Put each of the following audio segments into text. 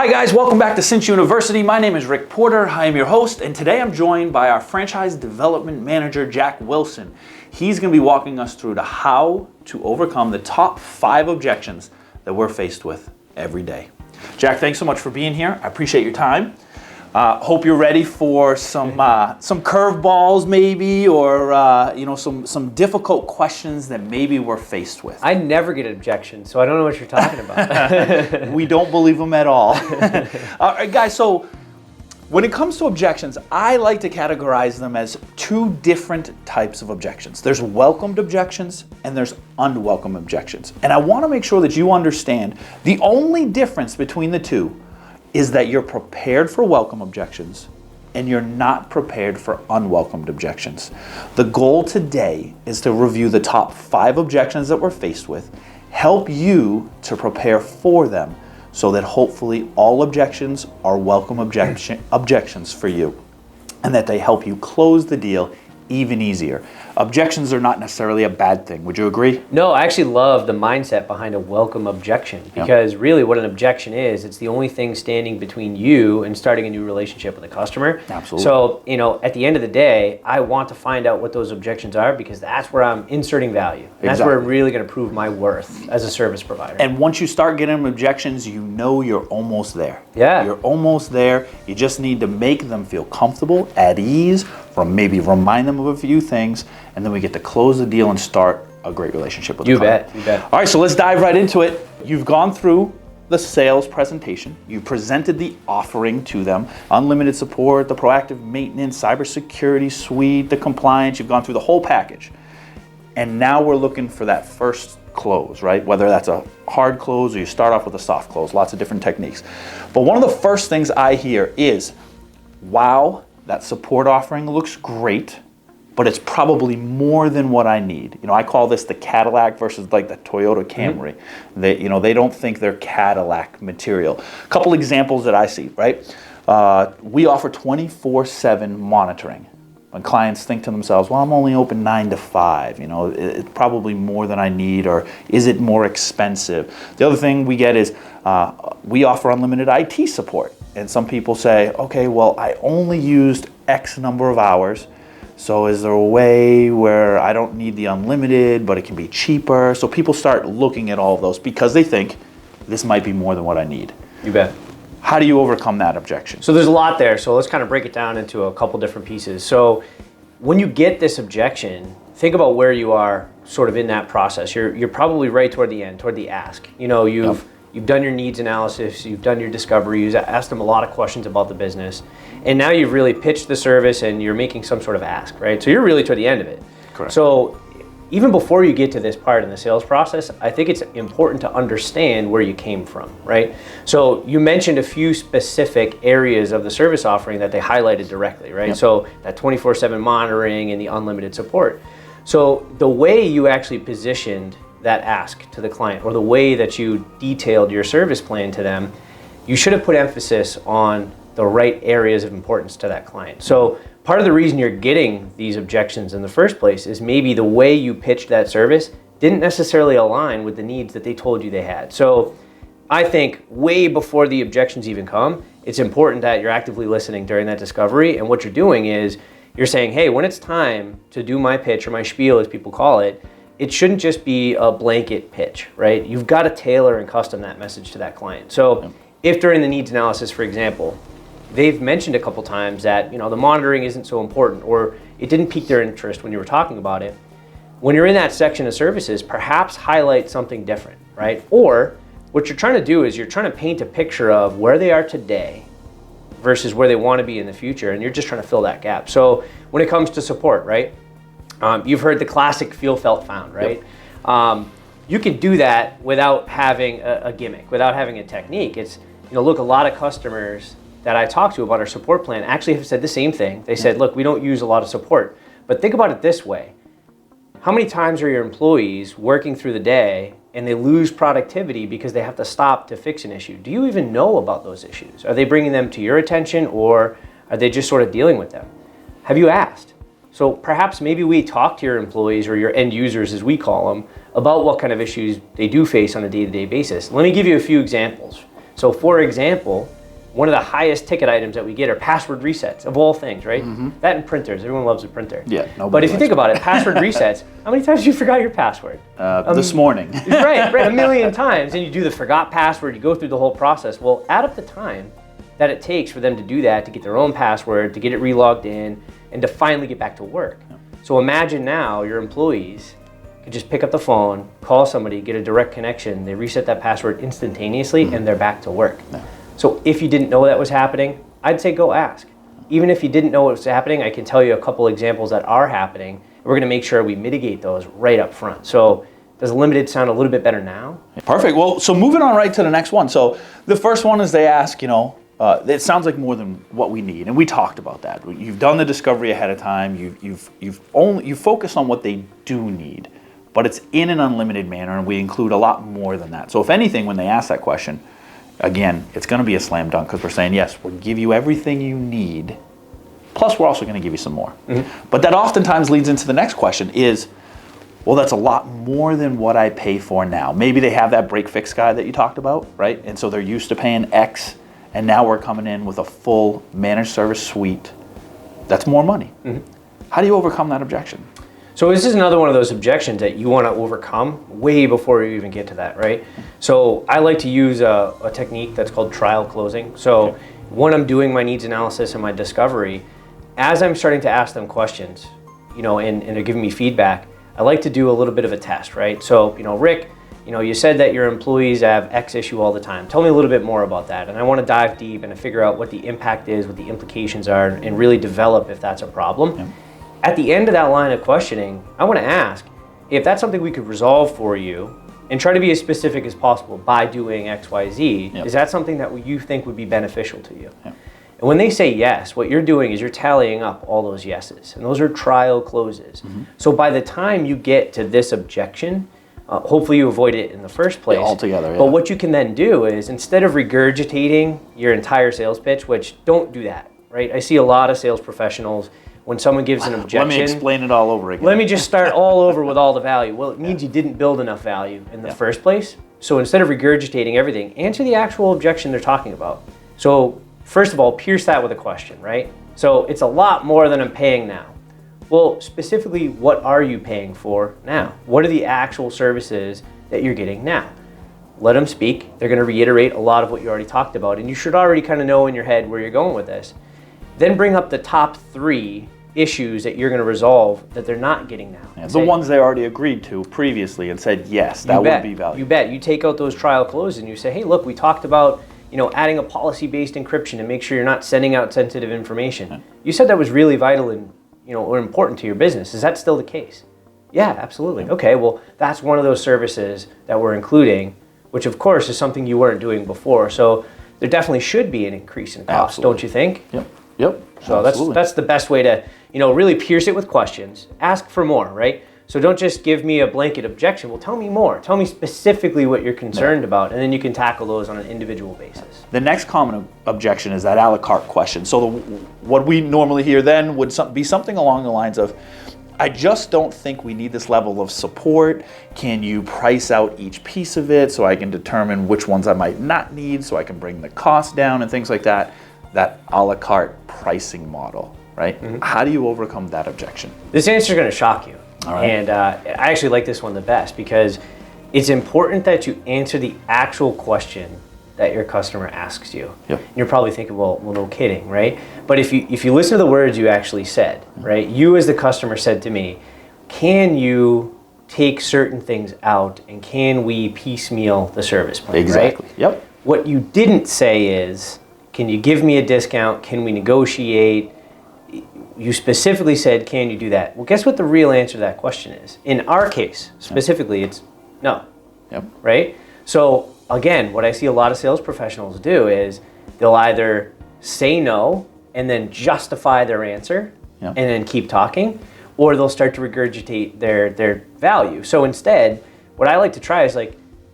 Hi guys, welcome back to Cinch University. My name is Rick Porter. I am your host, and today I'm joined by our franchise development manager, Jack Wilson. He's going to be walking us through the how to overcome the top 5 objections that we're faced with every day. Jack, thanks so much for being here. I appreciate your time. Hope you're ready for some curveballs maybe, or some difficult questions that maybe we're faced with. I never get an objection, so I don't know what you're talking about. We don't believe them at all. All right, guys, so when it comes to objections, I like to categorize them as 2 different types of objections. There's welcomed objections and there's unwelcome objections. And I want to make sure that you understand the only difference between the two is that you're prepared for welcome objections and you're not prepared for unwelcomed objections. The goal today is to review the top 5 objections that we're faced with, help you to prepare for them so that hopefully all objections are welcome objections for you and that they help you close the deal even easier. Objections are not necessarily a bad thing. Would you agree? No, I actually love the mindset behind a welcome objection, because really what an objection is, it's the only thing standing between you and starting a new relationship with a customer. Absolutely. So, at the end of the day, I want to find out what those objections are, because that's where I'm inserting value. And that's where I'm really going to prove my worth as a service provider. And once you start getting objections, you know you're almost there. Yeah. You're almost there. You just need to make them feel comfortable, at ease, from maybe remind them of a few things, and then we get to close the deal and start a great relationship with the client. You bet. All right, so let's dive right into it. You've gone through the sales presentation. You presented the offering to them, unlimited support, the proactive maintenance, cybersecurity suite, the compliance. You've gone through the whole package. And now we're looking for that first close, right? Whether that's a hard close or you start off with a soft close, lots of different techniques. But one of the first things I hear is, wow, that support offering looks great, but it's probably more than what I need. I call this the Cadillac versus like the Toyota Camry. Mm-hmm. They don't think they're Cadillac material. A couple examples that I see, right? We offer 24/7 monitoring. When clients think to themselves, well, I'm only open 9 to 5, it's probably more than I need, or is it more expensive? The other thing we get is we offer unlimited IT support. And some people say, okay, well, I only used X number of hours, so is there a way where I don't need the unlimited, but it can be cheaper? So people start looking at all of those because they think this might be more than what I need. You bet. How do you overcome that objection? So there's a lot there, so let's kind of break it down into a couple different pieces. So when you get this objection, think about where you are sort of in that process. You're probably right toward the end, toward the ask. You've done your needs analysis, you've done your discovery, you've asked them a lot of questions about the business, and now you've really pitched the service and you're making some sort of ask, right? So you're really toward the end of it. Correct. So even before you get to this part in the sales process, I think it's important to understand where you came from, right? So you mentioned a few specific areas of the service offering that they highlighted directly, right? Yep. So that 24/7 monitoring and the unlimited support. So the way you actually positioned that ask to the client, or the way that you detailed your service plan to them, you should have put emphasis on the right areas of importance to that client. So part of the reason you're getting these objections in the first place is maybe the way you pitched that service didn't necessarily align with the needs that they told you they had. So I think way before the objections even come, it's important that you're actively listening during that discovery, and what you're doing is you're saying, hey, when it's time to do my pitch, or my spiel as people call it, it shouldn't just be a blanket pitch, right? You've got to tailor and custom that message to that client. So if during the needs analysis, for example, they've mentioned a couple times that the monitoring isn't so important, or it didn't pique their interest when you were talking about it, when you're in that section of services, perhaps highlight something different, right? Or what you're trying to do is you're trying to paint a picture of where they are today versus where they want to be in the future, and you're just trying to fill that gap. So when it comes to support, right? You've heard the classic feel, felt, found, right? Yep. You can do that without having a gimmick, without having a technique. It's, look, a lot of customers that I talk to about our support plan actually have said the same thing. They said, look, we don't use a lot of support. But think about it this way. How many times are your employees working through the day and they lose productivity because they have to stop to fix an issue? Do you even know about those issues? Are they bringing them to your attention, or are they just sort of dealing with them? Have you asked? So perhaps maybe we talk to your employees, or your end users as we call them, about what kind of issues they do face on a day-to-day basis. Let me give you a few examples. So for example, one of the highest ticket items that we get are password resets of all things, right? That and printers. Everyone loves a printer. Yeah, but if you think about it, password resets, how many times have you forgot your password? This morning. right, a million times. And you do the forgot password, you go through the whole process. Well, add up the time that it takes for them to do that, to get their own password, to get it relogged in, and to finally get back to work. Yeah. So imagine now your employees could just pick up the phone, call somebody, get a direct connection, they reset that password instantaneously, and they're back to work. Yeah. So if you didn't know that was happening, I'd say go ask. Even if you didn't know what was happening, I can tell you a couple examples that are happening. We're gonna make sure we mitigate those right up front. So does limited sound a little bit better now? Perfect. Well, so moving on right to the next one. So the first one is they ask, it sounds like more than what we need, and we talked about that. You've done the discovery ahead of time. You've focused on what they do need, but it's in an unlimited manner, and we include a lot more than that. So if anything, when they ask that question, again, it's going to be a slam dunk because we're saying yes, we'll give you everything you need, plus we're also going to give you some more. But that oftentimes leads into the next question: is, well, that's a lot more than what I pay for now. Maybe they have that break fix guy that you talked about, right? And so they're used to paying X. And now we're coming in with a full managed service suite. That's more money. How do you overcome that objection? So this is another one of those objections that you want to overcome way before you even get to that, right? So I like to use a technique that's called trial closing. So when I'm doing my needs analysis and my discovery, as I'm starting to ask them questions, and they're giving me feedback, I like to do a little bit of a test, right? So, Rick, you said that your employees have X issue all the time. Tell me a little bit more about that. And I want to dive deep and figure out what the impact is, what the implications are, and really develop if that's a problem. Yeah. At the end of that line of questioning, I want to ask if that's something we could resolve for you and try to be as specific as possible by doing X, Y, Z. Yep. Is that something that you think would be beneficial to you? Yep. And when they say yes, what you're doing is you're tallying up all those yeses, and those are trial closes. So by the time you get to this objection, hopefully you avoid it in the first place. Altogether, But what you can then do is, instead of regurgitating your entire sales pitch, which don't do that, right? I see a lot of sales professionals, when someone gives an objection. Let me explain it all over again. Let me just start all over with all the value. Well, it means you didn't build enough value in the first place. So instead of regurgitating everything, answer the actual objection they're talking about. So first of all, pierce that with a question, right? So it's a lot more than I'm paying now. Well, specifically, what are you paying for now? What are the actual services that you're getting now? Let them speak. They're going to reiterate a lot of what you already talked about, and you should already kind of know in your head where you're going with this. Then bring up the top 3 issues that you're going to resolve that they're not getting now. Yeah, the ones they already agreed to previously and said, yes, that would be valuable. You bet. You take out those trial closes and you say, hey, look, we talked about adding a policy-based encryption to make sure you're not sending out sensitive information. Yeah. You said that was really vital and or important to your business. Is that still the case? Yeah, absolutely. Okay, well, that's one of those services that we're including, which of course is something you weren't doing before. So there definitely should be an increase in cost, absolutely. Don't you think? Yep. So that's the best way to, really pierce it with questions. Ask for more, right? So don't just give me a blanket objection. Well, tell me more. Tell me specifically what you're concerned about, and then you can tackle those on an individual basis. The next common objection is that a la carte question. So what we normally hear then would be something along the lines of, I just don't think we need this level of support. Can you price out each piece of it so I can determine which ones I might not need so I can bring the cost down and things like that? That a la carte pricing model, right? How do you overcome that objection? This answer is going to shock you. All right. And I actually like this one the best because it's important that you answer the actual question that your customer asks you. Yep. And you're probably thinking, well, no kidding, right? But if you listen to the words you actually said, right? You as the customer said to me, can you take certain things out and can we piecemeal the service plan, exactly. Right? Yep. What you didn't say is, can you give me a discount? Can we negotiate? You specifically said, can you do that? Well, guess what the real answer to that question is? In our case, specifically, it's no. Yep. Right? So again, what I see a lot of sales professionals do is they'll either say no and then justify their answer and then keep talking, or they'll start to regurgitate their value. So instead, what I like to try is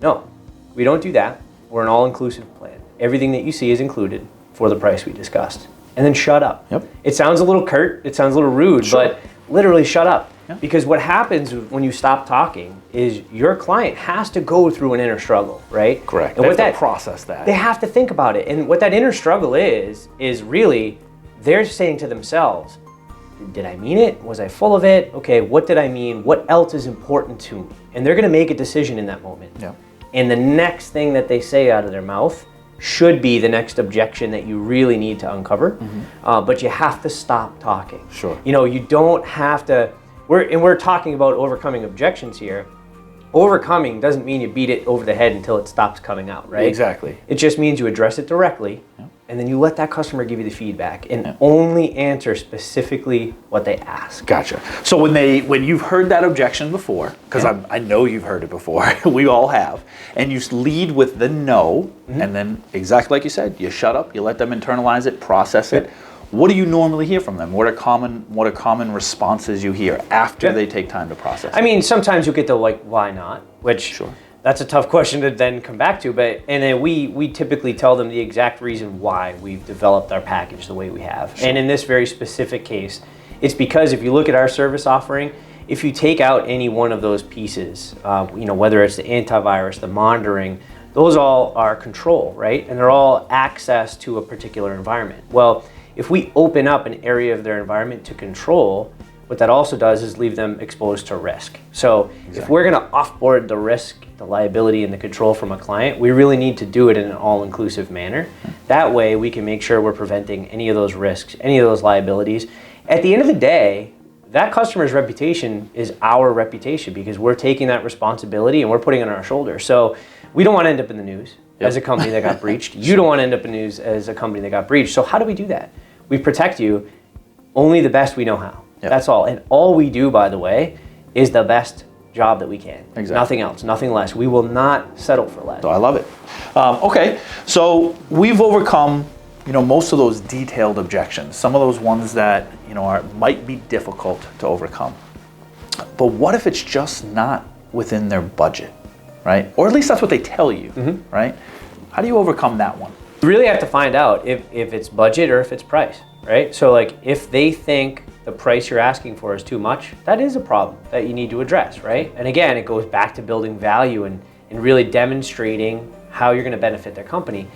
no, we don't do that. We're an all-inclusive plan. Everything that you see is included for the price we discussed. And then shut up. Yep. It sounds a little curt, it sounds a little rude, Sure. but literally shut up. Yeah. Because what happens when you stop talking is your client has to go through an inner struggle, right? Correct. And They what have to that process that. they have to think about it. And what that inner struggle is really they're saying to themselves, did I mean it? Was I full of it? Okay, what did I mean? What else is important to me? And they're going to make a decision in that moment. Yeah. And the next thing that they say out of their mouth should be the next objection that you really need to uncover. But you have to stop talking. Sure. You know, you don't have to. We're talking about overcoming objections here. Overcoming doesn't mean you beat it over the head until it stops coming out, right? Exactly. It just means you address it directly, and then you let that customer give you the feedback and only answer specifically what they ask. Gotcha. So when you've heard that objection before, because I know you've heard it before, we all have, and you lead with the no, and then exactly like you said, you shut up, you let them internalize it, process it. What do you normally hear from them? What are common responses you hear after they take time to process it? I mean, sometimes you get the like, why not? Which that's a tough question to then come back to, and then we typically tell them the exact reason why we've developed our package the way we have. And in this very specific case, it's because if you look at our service offering, if you take out any one of those pieces, whether it's the antivirus, the monitoring, those all are control, right? And they're all access to a particular environment. Well, if we open up an area of their environment to control, what that also does is leave them exposed to risk. So if we're going to offboard the risk, the liability, and the control from a client, we really need to do it in an all-inclusive manner. That way we can make sure we're preventing any of those risks, any of those liabilities. At the end of the day, that customer's reputation is our reputation because we're taking that responsibility and we're putting it on our shoulders. So we don't want to end up in the news as a company that got breached. You don't want to end up in the news as a company that got breached. So how do we do that? We protect you only the best we know how. That's all. And all we do, by the way, is the best job that we can. Exactly. Nothing else, nothing less. We will not settle for less. So I love it. Okay, so we've overcome, most of those detailed objections. Some of those ones that might be difficult to overcome. But what if it's just not within their budget, right? Or at least that's what they tell you, right? How do you overcome that one? You really have to find out if it's budget or if it's price, right? So like if they think the price you're asking for is too much, that is a problem that you need to address, right? And again, it goes back to building value and really demonstrating how you're gonna benefit their company.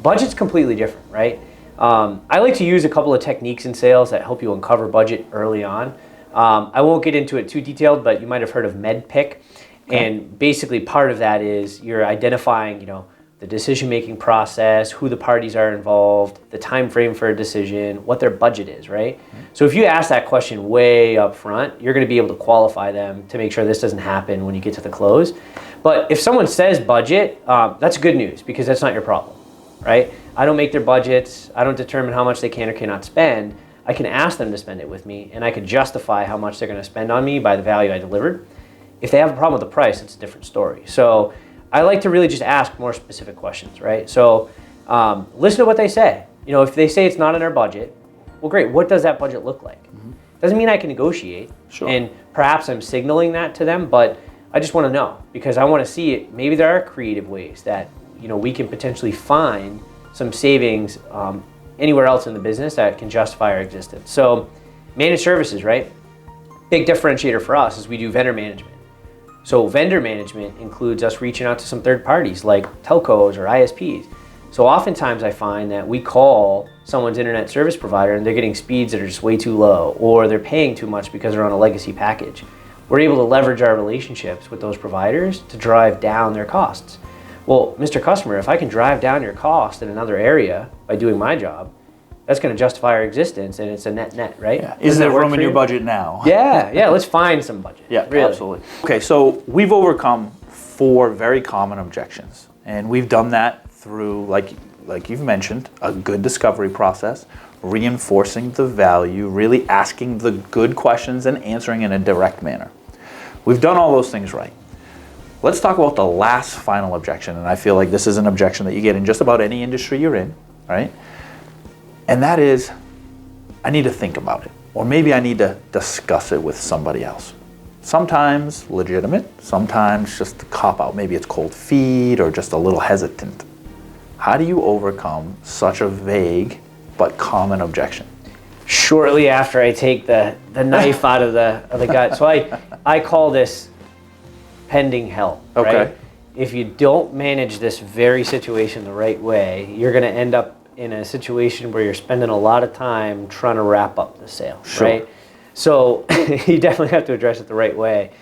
Budget's completely different, right? I like to use a couple of techniques in sales that help you uncover budget early on. I won't get into it too detailed, but you might have heard of MedPick. And basically part of that is you're identifying, the decision-making process, who the parties are involved, the time frame for a decision, what their budget is, right? So if you ask that question way up front, you're gonna be able to qualify them to make sure this doesn't happen when you get to the close. But if someone says budget, that's good news because that's not your problem, right? I don't make their budgets. I don't determine how much they can or cannot spend. I can ask them to spend it with me and I can justify how much they're gonna spend on me by the value I delivered. If they have a problem with the price, it's a different story. So I like to really just ask more specific questions, right? So listen to what they say. If they say it's not in our budget, well, great. What does that budget look like? Doesn't mean I can negotiate. Sure. And perhaps I'm signaling that to them, but I just want to know because I want to see it. Maybe there are creative ways that we can potentially find some savings anywhere else in the business that can justify our existence. So managed services, right? Big differentiator for us is we do vendor management. So vendor management includes us reaching out to some third parties like telcos or ISPs. So oftentimes I find that we call someone's internet service provider and they're getting speeds that are just way too low or they're paying too much because they're on a legacy package. We're able to leverage our relationships with those providers to drive down their costs. Well, Mr. Customer, if I can drive down your cost in another area by doing my job, that's going to justify our existence, and it's a net, right? Yeah. Is there room in your budget now? Yeah, let's find some budget. Yeah, really. Absolutely. Okay, so we've overcome 4 very common objections, and we've done that through, like you've mentioned, a good discovery process, reinforcing the value, really asking the good questions and answering in a direct manner. We've done all those things right. Let's talk about the last final objection, and I feel like this is an objection that you get in just about any industry you're in, right? And that is, I need to think about it. Or maybe I need to discuss it with somebody else. Sometimes legitimate, sometimes just a cop-out. Maybe it's cold feet or just a little hesitant. How do you overcome such a vague but common objection? shortly after I take the knife out of the gut. So I call this pending help, right? Okay. If you don't manage this very situation the right way, you're going to end up in a situation where you're spending a lot of time trying to wrap up the sale, Sure. right? So you definitely have to address it the right way.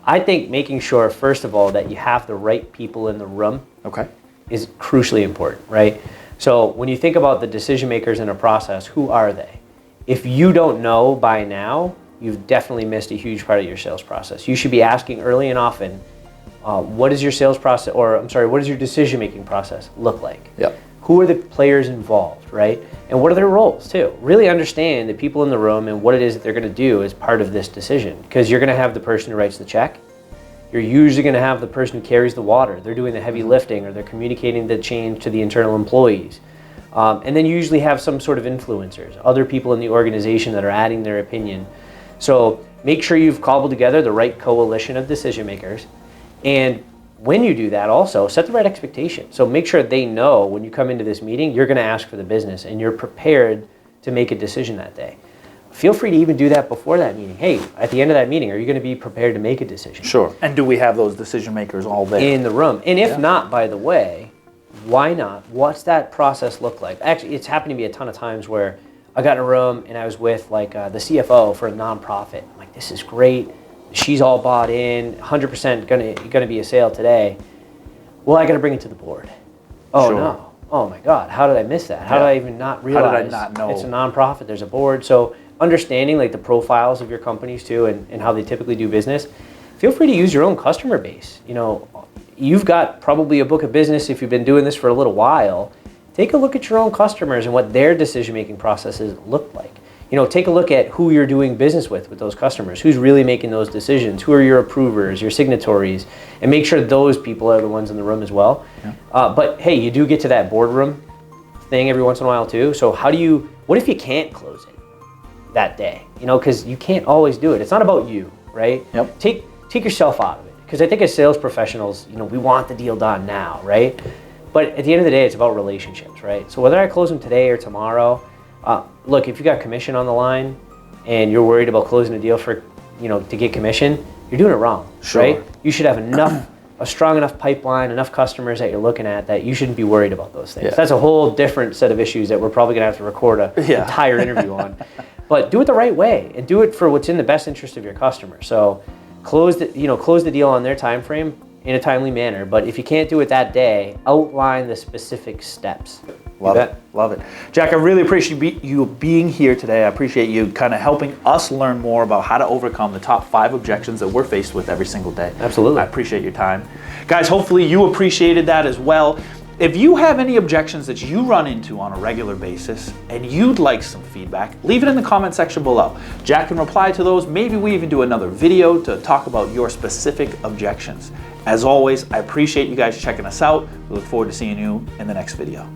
I think making sure, first of all, that you have the right people in the room Okay. is crucially important, right? So when you think about the decision makers in a process, who are they? If you don't know by now, you've definitely missed a huge part of your sales process. You should be asking early and often, what is your sales process, or I'm sorry, what does your decision-making process look like? Yep. Who are the players involved, right? And what are their roles too? Really understand the people in the room and what it is that they're gonna do as part of this decision. Because you're gonna have the person who writes the check. You're usually gonna have the person who carries the water. They're doing the heavy lifting, or they're communicating the change to the internal employees. And then you usually have some sort of influencers, other people in the organization that are adding their opinion. So make sure you've cobbled together the right coalition of decision makers. And when you do that, also set the right expectation. So make sure they know when you come into this meeting, you're going to ask for the business and you're prepared to make a decision that day. Feel free to even do that before that meeting. Hey, at the end of that meeting, are you going to be prepared to make a decision? Sure. And do we have those decision makers all there? In the room. And if not, by the way, why not? What's that process look like? Actually, it's happened to me a ton of times where I got in a room and I was with like the CFO for a nonprofit. I'm like, this is great. She's all bought in, 100% gonna be a sale today. Well, I gotta bring it to the board. Oh Sure. No, oh my God, how did I miss that? How did I even not realize? How did I not know? It's a nonprofit, there's a board. So understanding like the profiles of your companies too and how they typically do business, feel free to use your own customer base. You know, you've got probably a book of business if you've been doing this for a little while. Take a look at your own customers and what their decision-making processes look like. You know, take a look at who you're doing business with those customers, who's really making those decisions, who are your approvers, your signatories, and make sure those people are the ones in the room as well. Yeah. But hey, you do get to that boardroom thing every once in a while too. So what if you can't close it that day? You know, because you can't always do it. It's not about you, right? Yep. Take yourself out of it. Because I think as sales professionals, you know, we want the deal done now, right? But at the end of the day, it's about relationships, right? So whether I close them today or tomorrow, look, if you got commission on the line and you're worried about closing a deal for, you know, to get commission, you're doing it wrong, Sure. right? You should have a strong enough pipeline, enough customers that you're looking at that you shouldn't be worried about those things. Yeah. That's a whole different set of issues that we're probably gonna have to record an entire interview on. But do it the right way and do it for what's in the best interest of your customer. So close the deal on their time frame in a timely manner. But if you can't do it that day, outline the specific steps. Love it. Love it. Jack, I really appreciate you being here today. I appreciate you kind of helping us learn more about how to overcome the top 5 objections that we're faced with every single day. Absolutely. I appreciate your time. Guys, hopefully you appreciated that as well. If you have any objections that you run into on a regular basis and you'd like some feedback, leave it in the comment section below. Jack can reply to those. Maybe we even do another video to talk about your specific objections. As always, I appreciate you guys checking us out. We look forward to seeing you in the next video.